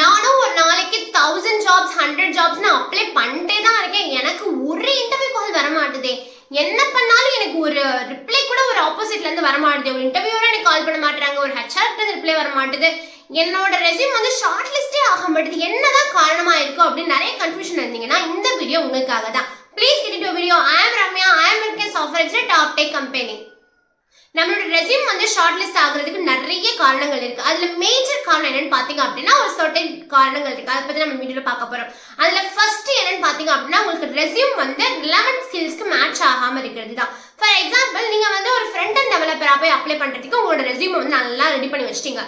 நானும் ஒரு நாளைக்கு 1000 ஜாப்ஸ் 100 ஜாப்ஸ் நான் அப்ளை பண்ணிட்டே தான் இருக்கேன். எனக்கு ஒரு இன்டர்வியூ கால் வர மாட்டுதே. என்ன பண்ணாலும் எனக்கு ஒரு ரிப்ளை கூட ஒரு ஆப்போசிட்ல இருந்து வர மாட்டுது. ஒரு இன்டர்வியூவா எனக்கு கால் பண்ண மாட்டாங்க, ஒரு ஹெச்ஆர் கிட்ட ரிப்ளை வர மாட்டுது. என்னோட ரெஸ்யூம் வந்து ஷார்ட் லிஸ்டே ஆக மாட்டுது. என்னதான் காரணமா இருக்கும் அப்படின்னு நிறைய கன்ஃபியூஷன் இருந்தீங்கன்னா இந்த வீடியோ உங்களுக்காக தான். Please get into video. I am Ramya. I am working software engineer top tech company. நம்மளோட ரெஸ்யூம் வந்து ஷார்ட் லிஸ்ட் ஆகுறதுக்கு நிறைய காரணங்கள் இருக்கு. அதுல மேஜர் காரணம் என்னன்னு பாத்தீங்க அப்படின்னா ஒரு சர்டன் காரணங்கள் இருக்கு. அதை பத்தி நம்ம வீடியோல பார்க்க போறோம். அதுல ஃபர்ஸ்ட் என்னன்னு பாத்தீங்க அப்படின்னா உங்களுக்கு ரெஸ்யூம் வந்து ரிலவென்ட் ஸ்கில்ஸ்க்கு மேட்ச் ஆகாம இருக்கிறது தான். ஃபார் எக்ஸாம்பிள் நீங்க வந்து ஒரு ஃப்ரண்ட் அண்ட் டெவலப்பரா போய் அப்ளை பண்றதுக்கு உங்களோட ரெஸ்யூம் வந்து நல்லா ரெடி பண்ணி வச்சிட்டீங்க.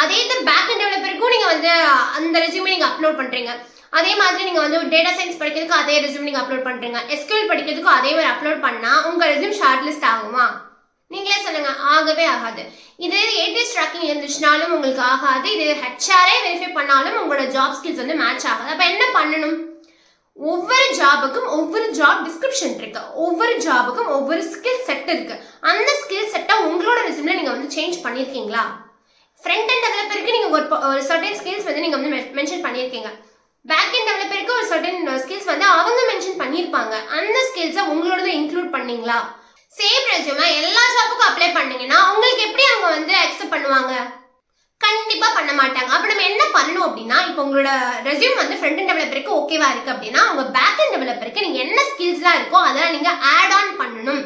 அதே இது பேக் அண்ட் டெவலப்பருக்கும் நீங்க வந்து அந்த ரெஸ்யூமே நீங்க அப்லோட் பண்றீங்க. அதே மாதிரி நீங்க வந்து டேட்டா சயின்ஸ் படிக்கிறதுக்கு அதே ரெஸ்யூம் நீங்க அப்லோட் பண்றீங்க. எஸ்கியூஎல் படிக்கிறதுக்கும் அதே மாதிரி அப்லோட் பண்ணா உங்க ரெஸ்யூம் ஷார்ட் லிஸ்ட் ஆகுமா? நீங்களே சொல்லுங்க. ஆகவே ஆகாது. இது ஏடிஎஸ் ட்ராக்கிங் இருந்துச்சுனாலும் உங்களுக்கு ஆகாது. இது ஹெச்ஆரே வெரிஃபை பண்ணாலும் உங்களோட ஜாப் ஸ்கில்ஸ் வந்து மேட்ச் ஆகாது. அப்ப என்ன பண்ணணும்? ஒவ்வொரு ஜாபுக்கும் ஒவ்வொரு ஜாப் டிஸ்கிரிப்ஷன் இருக்கு. ஒவ்வொரு ஜாபுக்கும் ஒவ்வொரு ஸ்கில் செட் இருக்கு. அந்த ஸ்கில் செட்டை உங்களோட ரெஸ்யூம்ல நீங்க வந்து சேஞ்ச் பண்ணிருக்கீங்களா? ஃப்ரண்ட் அண்ட் டெவலப்பருக்கு நீங்க ஒரு சர்டன் ஸ்கில்ஸ் வந்து நீங்க வந்து மென்ஷன் பண்ணிருக்கீங்க. பேக் அண்ட் டெவலப்பருக்கு ஒரு சர்டன் ஸ்கில்ஸ் வந்து அவங்க மென்ஷன் பண்ணிருப்பாங்க. அந்த ஸ்கில்ஸை உங்களோட இன்க்ளூட் பண்ணீங்களா? சேம் ரெஸ்யூமை எல்லா ஜாபுக்கும் அப்ளை பண்ணீங்கன்னா உங்களுக்கு எப்படி அவங்க வந்து அக்செப்ட் பண்ணுவாங்க? கண்டிப்பா பண்ண மாட்டாங்க. அப்ப நம்ம என்ன பண்ணணும் அப்படின்னா, இப்போ உங்களோட ரெஸ்யூம் வந்து ஃப்ரண்ட் அண்ட் டெவலப்பருக்கு ஓகேவா இருக்கு அப்படின்னா உங்க பேக் அண்ட் டெவலப்பருக்கு நீங்க என்ன ஸ்கில்ஸ்லாம் இருக்கோ அதெல்லாம் நீங்க ஆட் ஆன் பண்ணணும்.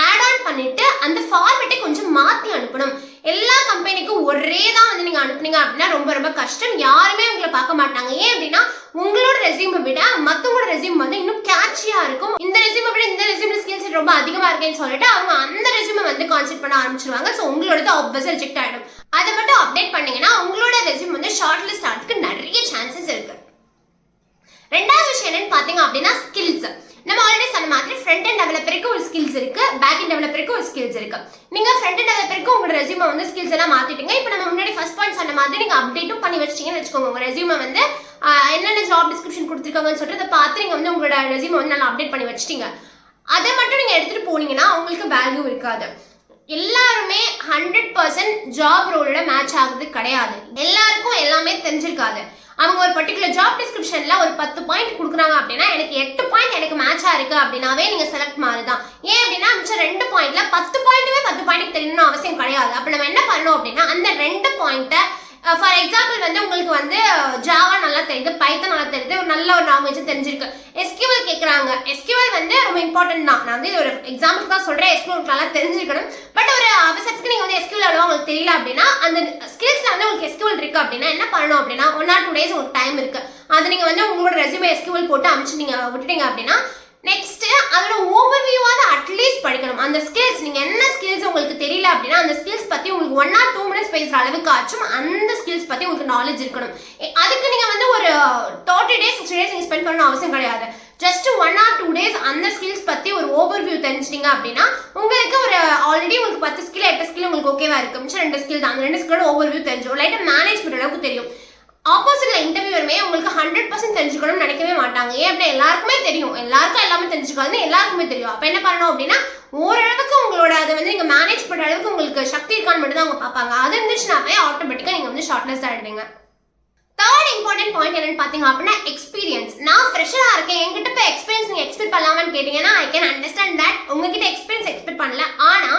ஆட் ஆன் பண்ணிட்டு அந்த ஃபார்மேட்டை கொஞ்சம் மாத்தி அனுப்பணும். எல்லா கம்பெனிக்கும் ஒரே தான் வந்து நீங்க அனுப்புனீங்க அப்படின்னா ரொம்ப ரொம்ப கஷ்டம். யாருமே உங்களை பார்க்க மாட்டாங்க. ஏன் அப்படின்னா உங்களோட ரெஸ்யூமை விட மத்தவங்களோட ரெஸ்யூம் வந்து இன்னும் கேட்சியா இருக்கும். இந்த ரெஸ்யூமை விட இந்த ரெஸ்யூம்ல ஸ்கில்ஸ் ரொம்ப அதிகமா இருக்குன்னு சொல்லிட்டு அவங்க அந்த ரெஸ்யூமை வந்து கான்சென்ட்ரேட் பண்ண ஆரம்பிச்சிருவாங்க. ஸோ உங்களோட ஆப்வியஸா ரிஜெக்ட் ஆயிடும். அதை மட்டும் அப்டேட் பண்ணீங்கன்னா உங்களோட ரெஸ்யூம் வந்து ஷார்ட் லிஸ்ட் ஆகிறதுக்கு நிறைய சான்சஸ் இருக்கு. ரெண்டாவது விஷயம் என்னன்னு பாத்தீங்க அப்படின்னா ஸ்கில்ஸ். நம்ம ஆல்ரெடி சொன்ன மாதிரி ஃப்ரண்ட் அண்ட் டெவலப்பருக்கு ஒரு ஸ்கில்ஸ் இருக்கு, பேக் அண்ட் டெவலப்பருக்கு ஒரு ஸ்கில்ஸ் இருக்கு. நீங்க ஃப்ரண்ட் அண்ட் டெவலப்பருக்கு உங்களோட ரெஸ்யூமை வந்து ஸ்கில்ஸ் எல்லாம் மாத்திட்டீங்க. இப்போ நம்ம முன்னாடி ஃபர்ஸ்ட் பாயிண்ட் சொன்ன மாதிரி நீங்க அப்டேட்டும் பண்ணி வச்சிட்டீங்கன்னு வச்சுக்கோங்க. உங்க ரெஸ்யூமை வந்து என்னென்ன ஜாப் டிஸ்கிரிப்ஷன் கொடுத்துருக்காங்கன்னு சொல்லிட்டு அதை பார்த்து நீங்க வந்து உங்களோட ரெஸ்யூமை வந்து நல்லா அப்டேட் பண்ணி வச்சிட்டீங்க. அதை மட்டும் நீங்க எடுத்துட்டு போனீங்கன்னா உங்களுக்கு வேல்யூ இருக்காது. எல்லாருமே 100% ஜாப் ரோலோட மேட்ச் ஆகுது கிடையாது. எல்லாருக்கும் எல்லாமே தெரிஞ்சிருக்காது. அவங்க ஒரு பர்டிகுலர் ஜாப் டிஸ்கிரிப்ஷன்ல ஒரு 10 பாயிண்ட் கொடுக்குறாங்க அப்படின்னா எனக்கு 8 பாயிண்ட் எனக்கு மேட்சா இருக்கு அப்படின்னாவே நீங்க செலக்ட் மாதிரிதான். ஏன் அப்படின்னா மிச்சம் 2 பாயிண்ட்ல 10 பாயிண்ட்டுமே 10 பாயிண்ட் தெரியணும்னு அவசியம் கிடையாது. அப்ப நம்ம என்ன பண்ணணும் அப்படின்னா அந்த 2 பாயிண்ட்டை ஃபார் எக்ஸாம்பிள் வந்து உங்களுக்கு வந்து ஜாவா நல்லா தெரியுது, பைத்தன் நல்லா தெரியுது, ஒரு நல்ல ஒரு லாங்குவேஜ் தெரிஞ்சிருக்கு. எஸ்கியூஎல் கேட்குறாங்க. எஸ்கியூஎல் வந்து ரொம்ப இம்பார்ட்டன்ட் தான். நான் வந்து ஒரு எக்ஸாம்பிளுக்கு தான் சொல்றேன். எஸ்கியூஎல் நல்லா தெரிஞ்சிருக்கணும். பட் ஒரு அவசரத்துக்கு நீங்க வந்து எஸ்கியூஎல் அவ்வளோ உங்களுக்கு தெரியல அப்படின்னா அந்த ஸ்கில்ஸ்ல வந்து உங்களுக்கு எஸ்கியூஎல் இருக்கு அப்படின்னா என்ன பண்ணணும் அப்படின்னா 1 or 2 days உங்களுக்கு டைம் இருக்கு. அது நீங்க வந்து உங்களோட ரெஸ்யூமே எஸ்கியூஎல் போட்டு அனுப்பிச்சு நீங்க விட்டுட்டீங்க அப்படின்னா நெக்ஸ்ட் அதோட ஓவர்வியூவாக அட்லீஸ்ட் படிக்கணும். அந்த ஸ்கில்ஸ் நீங்க என்ன ஸ்கில்ஸ் உங்களுக்கு தெரியல அப்படின்னா அந்த ஸ்கில்ஸ் பத்தி உங்களுக்கு 1 or 2 minutes பேசுற அளவுக்கு ஆச்சும் அந்த ஸ்கில்ஸ் பத்தி உங்களுக்கு நாலேஜ் இருக்கணும். அதுக்கு நீங்க வந்து ஒரு 30 days 60 days நீங்க ஸ்பெண்ட் பண்ணணும் அவசியம் கிடையாது. ஜஸ்ட் 1 or 2 days அந்த ஸ்கில்ஸ் பத்தி ஒரு ஓவர்வியூ தெரிஞ்சிட்டீங்க அப்படின்னா உங்களுக்கு ஒரு ஆல்ரெடி உங்களுக்கு 10 ஸ்கில் 8 ஸ்கில் உங்களுக்கு ஓகேவா இருக்கு. மிச்சம் 2 ஸ்கில் தான். அந்த 2 ஸ்கிலோட ஓவர்வியூ தெரிஞ்சு லைட்டா மேனேஜ் பண்ற அளவுக்கு தெரியும். ஆப்போசிட்ல இன்டர்வியூருமே உங்களுக்கு 100% தெரிஞ்சுக்கணும்னு நினைக்கவே மாட்டாங்க. ஏன் அப்படின்னா எல்லாருக்குமே தெரியும். எல்லாருக்கும் எல்லாமே தெரிஞ்சுக்காதுன்னு எல்லாருக்குமே தெரியும். அப்ப என்ன பண்ணணும் அப்படின்னா ஓரளவுக்கு உங்களோட அதை வந்து நீங்க மேனேஜ் பண்ற அளவுக்கு உங்களுக்கு சக்தி இருக்கான்னு மட்டும் தான் அவங்க பார்ப்பாங்க. அது இருந்துச்சுனாவே ஆட்டோமேட்டிக்கா நீங்க வந்து ஷார்ட் லிஸ்ட் ஆயிடுவீங்க. தேர்ட் இம்பார்ட்டன்ட் பாயிண்ட் என்னன்னு பாத்தீங்க அப்படின்னா எக்ஸ்பீரியன்ஸ். நான் ஃப்ரெஷரா இருக்கேன், என்கிட்ட போய் எக்ஸ்பீரியன்ஸ் நீங்க எக்ஸ்பெக்ட் பண்ணலாமான்னு கேட்டீங்கன்னா ஐ கேன் அண்டர்ஸ்டாண்ட் தட். உங்ககிட்ட எக்ஸ்பீரியன்ஸ் எக்ஸ்பெக்ட் பண்ணல, ஆனா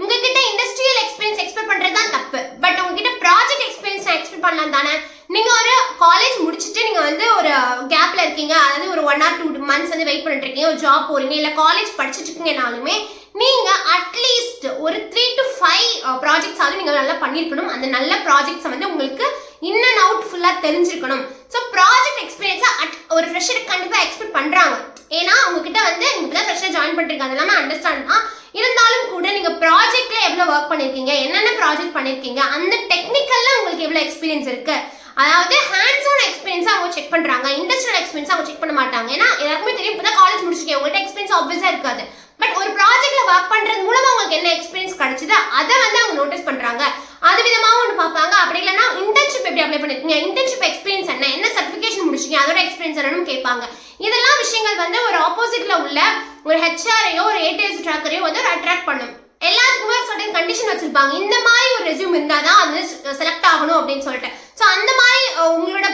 உங்ககிட்ட இண்டஸ்ட்ரியல் எக்ஸ்பீரியன்ஸ் எக்ஸ்பெக்ட் பண்றது தான் தப்பு. பட் உங்ககிட்ட ப்ராஜெக்ட் எக்ஸ்பீரியன்ஸ் எக்ஸ்பெக்ட் பண்ணலாம் தானே. நீங்க ஒரு காலேஜ் முடிச்சுட்டு நீங்க வந்து ஒரு கேப்ல இருக்கீங்க, அதாவது ஒரு 1 or 2 months வந்து வெயிட் பண்ணிட்டு இருக்கீங்க, ஒரு ஜாப் போறீங்க, இல்ல காலேஜ் படிச்சுட்டு இருக்கீங்கனாலுமே நீங்க அட்லீஸ்ட் ஒரு 3 to 5 ப்ராஜெக்ட்ஸ் ஆலும் நீங்க நல்லா பண்ணிருக்கணும். அந்த நல்ல ப்ராஜெக்ட்ஸ் வந்து உங்களுக்கு இன் அண்ட் அவுட் ஃபுல்லா தெரிஞ்சிருக்கணும். ஸோ ப்ராஜெக்ட் எக்ஸ்பீரியன்ஸா ஒரு ஃப்ரெஷருக்கு கண்டிப்பா எக்ஸ்பெக்ட் பண்றாங்க. ஏன்னா உங்ககிட்ட வந்து நீங்க இப்பதான் ஃப்ரெஷரா ஜாயின் பண்றீங்க, அது எல்லாமே அண்டர்ஸ்டாண்ட் தான். இருந்தாலும் கூட நீங்க ப்ராஜெக்ட்ல எவ்வளவு ஒர்க் பண்ணிருக்கீங்க, என்னென்ன ப்ராஜெக்ட் பண்ணிருக்கீங்க, அந்த டெக்னிக்கல்ல உங்களுக்கு எவ்வளவு எக்ஸ்பீரியன்ஸ் இருக்கு, அதாவது ஹேண்ட்ஸ் ஆன் எக்ஸ்பீரியன்ஸ் அவங்க செக் பண்றாங்க. இண்டஸ்ட்ரியல் எக்ஸ்பீரியன்ஸ் அவங்க செக் பண்ண மாட்டாங்க. ஏன்னா எல்லாருக்குமே தெரியும் இப்பதான் காலேஜ் முடிச்சிருக்கீங்க, உங்கள்ட்ட எக்ஸ்பீரியன்ஸ் ஆப்வியஸா இருக்காது. பட் ஒரு ப்ராஜெக்ட்ல ஒர்க் பண்றது மூலமா உங்களுக்கு என்ன எக்ஸ்பீரியன்ஸ் கிடைச்சது அதை வந்து அவங்க நோட்டீஸ் பண்றாங்க. அது விதமாக ஒன்று பார்ப்பாங்க. அப்படி இல்லைன்னா இன்டர்ன்ஷிப் எப்படி அப்ளை பண்ணிருக்கீங்க, இன்டர்ன்ஷிப் எக்ஸ்பீரியன்ஸ் என்ன சர்டிஃபிகேஷன் முடிச்சிங்க, அதோட எக்ஸ்பீரியன்ஸ் என்னன்னு கேட்பாங்க. இதெல்லாம் விஷயங்கள் வந்து ஒரு ஆப்போசிட்ல உள்ள ஒரு ஹெச்ஆரையோ ஒரு ஏடிஎஸ் ட்ராக்கரையோ வந்து ஒரு அட்ராக்ட் பண்ணும். எல்லாத்துக்குமே சர்டன் கண்டிஷன் வச்சிருப்பாங்க. இந்த மாதிரி ஒரு ரெஸ்யூம் இருந்தாதான் அது செலக்ட் ஆகணும் அப்படின்னு சொல்லிட்டு. ஸோ அந்த மாதிரி உங்களோட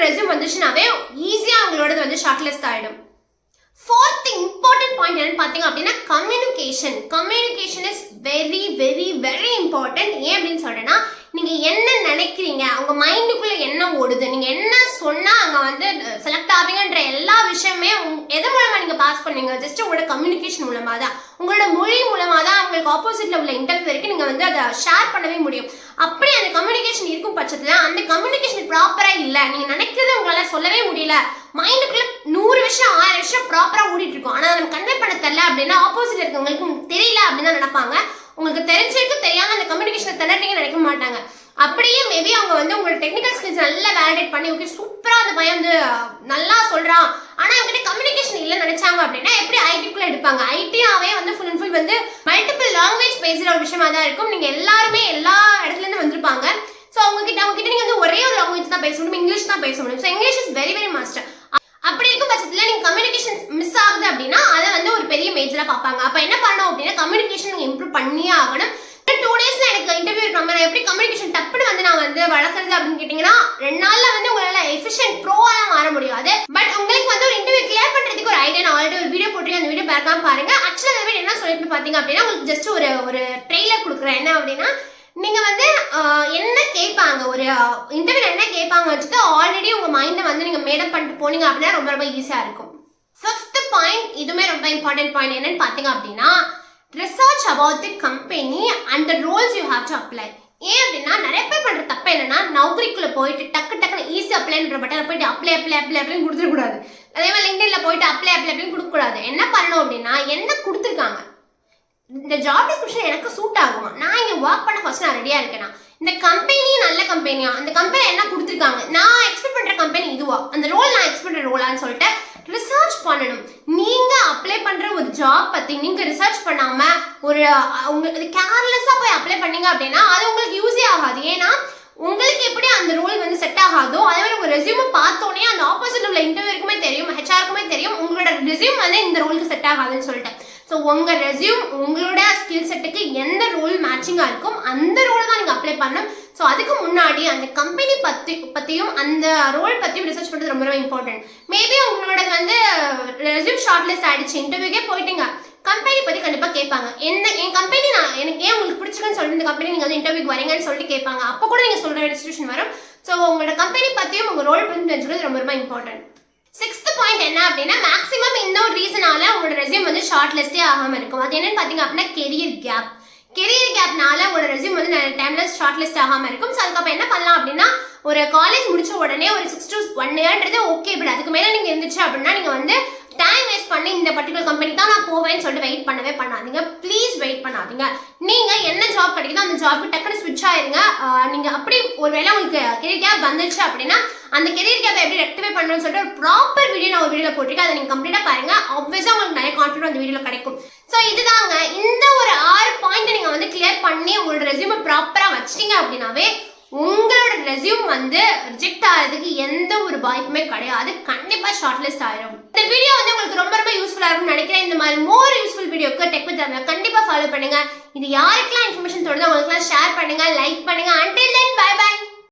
ரெஸ்யூம் வந்துச்சுனாவே ஈஸியா உங்களோடது வந்து ஷார்ட் லிஸ்ட் ஆயிடும். Fourth important point என்னன்னு பாத்தீங்க அப்படின்னா communication is very very very important. ஏன் அப்படின்னு சொல்றேன்னா, நீங்க என்ன நினைக்கிறீங்க, உங்க மைண்டுக்குள்ள என்ன ஓடுது, நீங்க என்ன சொன்னா அங்க வந்து செலக்ட் ஆவீங்கன்ற எல்லா விஷயமே எது மூலமா நீங்க பாஸ் பண்ணுவீங்க, ஜஸ்ட் உங்களோட கம்யூனிகேஷன் மூலமா தான், உங்களோட மொழி மூலமா தான் உங்களுக்கு ஆப்போசிட்ல உள்ள இன்டர்வியூ வரைக்கும் நீங்க வந்து அதை ஷேர் பண்ணவே முடியும். அப்படி அந்த கம்யூனிகேஷன் இருக்கும் பட்சத்துல அந்த கம்யூனிகேஷன் ப்ராப்பரா இல்ல, நீங்க நினைக்கிறது உங்களால சொல்லவே முடியல, மைண்டுக்குள்ள 100 விஷயம் 1000 விஷயம் ப்ராப்பரா ஓடிட்டு இருக்கும், ஆனா நம்ம கன்வே பண்ண தெரியல அப்படின்னா ஆப்போசிட்ல இருக்கவங்களுக்கு தெரியல அப்படின்னு நினைப்பாங்க. உங்களுக்கு தெரிஞ்சிருக்கு தெரியாம அந்த கம்யூனிகேஷனை திணறீங்க நினைக்க மாட்டாங்க. அப்படியே மேபி அவங்க வந்து உங்களோட டெக்னிக்கல் ஸ்கில்ஸ் நல்லா வேலிடேட் பண்ணி ஓகே சூப்பரா அந்த பையன் வந்து நல்லா சொல்றான், ஆனா அவங்ககிட்ட கம்யூனிகேஷன் இல்ல நினைச்சாங்க அப்படின்னா எப்படி ஐடிக்குள்ள எடுப்பாங்க? ஐடியாவே வந்து ஃபுல் அண்ட் ஃபுல் வந்து மல்டிபிள் லாங்குவேஜ் பேசுற ஒரு விஷயமா தான் இருக்கும். நீங்க எல்லாருமே எல்லா இடத்துல இருந்து வந்திருப்பாங்க. ஸோ அவங்க கிட்ட நீங்க வந்து ஒரே ஒரு லாங்குவேஜ் தான் பேச முடியும், இங்கிலீஷ் தான் பேச முடியும். So English is very very must. அப்படி இருக்கும் பட்சத்துல நீங்க கம்யூனிகேஷன் மிஸ் ஆகுது அப்படின்னா அதை வந்து ஒரு பெரிய மேஜரா பார்ப்பாங்க. அப்ப என்ன பண்ணணும் அப்படின்னா கம்யூனிகேஷன் நீங்க இம்ப்ரூவ் பண்ணியே ஆகணும். 2 டேஸ்ல எனக்கு இன்டர்வியூ இருக்கு, நான் எப்படி கம்யூனிகேஷன் டப்புன்னு வந்து நான் வந்து வளர்க்குறது அப்படின்னு கேட்டீங்கன்னா 2 நாள்ல வந்து உங்களால எஃபிஷியன்ட் ப்ரோவா மாற முடியாது. பட் உங்களுக்கு வந்து ஒரு இன்டர்வியூ கிளியர் பண்றதுக்கு ஒரு ஐடியா நான் ஆல்ரெடி ஒரு வீடியோ போட்டிருக்கேன், அந்த வீடியோ பார்க்காம பாருங்க. ஆக்சுவலா அந்த வீடியோ என்ன சொல்லிட்டு பாத்தீங்க அப்படின்னா உங்களுக்கு ஜஸ்ட் ஒரு ட்ரெய்லர் கொடுக்குறேன். என்ன அப்படின்னா நீங்க வந்து என்ன கேட்பாங்க, ஒரு இன்டர்வியூல என்ன கேட்பாங்க வச்சுட்டு ஆல்ரெடி உங்க மைண்டை வந்து நீங்க மேடப் பண்ணிட்டு போனீங்க அப்படின்னா ரொம்ப ரொம்ப ஈஸியா இருக்கும். 5th பாயிண்ட், இதுவுமே ரொம்ப இம்பார்ட்டன்ட் பாயிண்ட், என்னன்னு பாத்தீங்க அப்படின்னா research about the company and the roles you have to apply. ஏன் அப்படின்னா நிறைய பேர் பண்ற தப்பு என்னன்னா நௌகரிக்குள்ள போயிட்டு டக்குன்னு ஈஸி அப்ளைன்ற பட்டனை போயிட்டு அப்ளை கொடுத்துடக்கூடாது. அதே மாதிரி லிங்க்டின்ல போயிட்டு அப்ளை கொடுக்கக்கூடாது. என்ன பண்ணணும் அப்படின்னா என்ன கொடுத்துருக்காங்க, இந்த ஜாப் டிஸ்கிரிப்ஷன் எனக்கு சூட் ஆகுமா, நான் இங்க ஒர்க் பண்ண ஃபர்ஸ்ட் நான் ரெடியா இருக்கேனா, இந்த கம்பெனி நல்ல கம்பெனியா, அந்த கம்பெனி என்ன கொடுத்துருக்காங்க, நான் எக்ஸ்பெக்ட் பண்ற கம்பெனி இதுவா, அந்த ரோல் நான் எக்ஸ்பெக்ட் பண்ற ரோலான்னு சொல்லிட்டு ரிசர்ச் பண்ணணும். நீங்க அப்ளை பண்ற ஒரு ஜாப் பத்தி நீங்க ரிசர்ச் பண்ணாம ஒரு உங்களுக்கு கேர்லெஸ்ஸா போய் அப்ளை பண்ணீங்க அப்படின்னா அது உங்களுக்கு யூஸே ஆகாது. ஏன்னா உங்களுக்கு எப்படி அந்த ரோல் வந்து செட் ஆகாதோ அதே மாதிரி உங்க ரெஸ்யூமை பார்த்தோன்னே அந்த ஆப்போசிட்ல உள்ள இன்டர்வியூக்குமே தெரியும், ஹெச்ஆருக்குமே தெரியும் உங்களோட ரெஸ்யூம் வந்து இந்த ரோலுக்கு செட் ஆகாதுன்னு சொல்லிட்டு. ஸோ உங்க ரெஸ்யூம் உங்களோட ஸ்கில் செட்டுக்கு எந்த ரோல் மேட்சிங்கா இருக்கும் அந்த ரோலை தான் நீங்க அப்ளை பண்ணணும். ஸோ அதுக்கு முன்னாடி அந்த கம்பெனி பத்தியும் அந்த ரோல் பத்தியும் ரிசர்ச் பண்ணுறது ரொம்ப ரொம்ப இம்பார்ட்டன்ட். மேபி உங்களோட வந்து ரெஸ்யூம் ஷார்ட் லிஸ்ட் ஆயிடுச்சு, இன்டர்வியூக்கே போயிட்டீங்க, கம்பெனி பத்தி கண்டிப்பா கேட்பாங்க. என் கம்பெனி நான் எனக்கு ஏன் உங்களுக்கு பிடிச்சிருக்குன்னு சொல்லிட்டு இந்த கம்பெனி நீங்க வந்து இன்டர்வியூக்கு வரீங்கன்னு சொல்லிட்டு கேட்பாங்க. அப்போ கூட நீங்க சொல்ற ரெஜிஸ்ட்ரேஷன் வரும். ஸோ உங்களோட கம்பெனி பத்தியும் உங்க ரோல் பத்தி தெரிஞ்சுக்கிறது ரொம்ப ரொம்ப இம்பார்ட்டன்ட். 6th பாயிண்ட் என்ன அப்படின்னா மேக்ஸிமம் இந்த ஒரு ரீசனால உங்களோட ரெஸ்யூம் வந்து ஷார்ட் லிஸ்டே ஆகாம இருக்கும். அது என்னன்னு பாத்தீங்க அப்படின்னா கெரியர் கேப்னால உங்களோட ரெஸ்யூம் வந்து நிறைய டைம்ல ஷார்ட் லிஸ்ட் ஆகாம இருக்கும். ஸோ அதுக்கப்புறம் என்ன பண்ணலாம் அப்படின்னா ஒரு காலேஜ் முடிச்ச உடனே ஒரு 6 to 1 yearன்றது ஓகே, பட் அதுக்கு மேல நீங்க இருந்துச்சு அப்படின்னா நீங்க வந்து டைம் வேஸ்ட் பண்ணி இந்த பர்டிகுலர் கம்பெனி தான் நான் போவேன்னு சொல்லிட்டு வெயிட் பண்ணவே பண்ணாதீங்க. ப்ளீஸ் வெயிட் பண்ணாதீங்க. நீங்க என்ன ஜாப் கிடைக்குதோ அந்த ஜாப்க்கு டக்குனு ஸ்விட்ச் ஆயிருங்க. நீங்க அப்படி ஒருவேளை உங்களுக்கு கெரியர் கேப் வந்துச்சு அப்படின்னா அந்த கெரியர் கேப் எப்படி ரெக்டிஃபை பண்ணணும்னு சொல்லிட்டு ஒரு ப்ராப்பர் வீடியோ நான் ஒரு வீடியோல போட்டிருக்கேன், அதை நீங்க கம்ப்ளீட்டா பாருங்க. ஆப்வியஸா உங்களுக்கு நிறைய கான்ஃபிடன்ஸ் அந்த வீடியோல கிடைக்கும். ஸோ இதுதாங்க, இந்த ஒரு 6 பாயிண்ட் நீங்க வந்து கிளியர் பண்ணி உங்களோட ரெஸ்யூமை ப்ராப்பரா வச்சிட்டீங்க அப்படின்னாவே உங்களோட ரெஸ்யூம் வந்து ரிஜெக்ட் ஆகிறதுக்கு எந்த ஒரு வாய்ப்புமே கிடையாது, கண்டிப்பா ஷார்ட் லிஸ்ட் ஆயிரும். இந்த வீடியோ வந்து உங்களுக்கு ரொம்ப ரொம்ப யூஸ்ஃபுல்லா இருக்கும்னு நினைக்கிறேன். இந்த மாதிரி மோர் யூஸ்ஃபுல் வீடியோக்கு டெக் வித் ரம்யா கண்டிப்பா ஃபாலோ பண்ணுங்க. இது யாருக்கெல்லாம் இன்ஃபர்மேஷன் தோணுதோ அவங்களுக்குலாம் ஷேர் பண்ணுங்க, லைக் பண்ணுங்க. Until then, bye bye.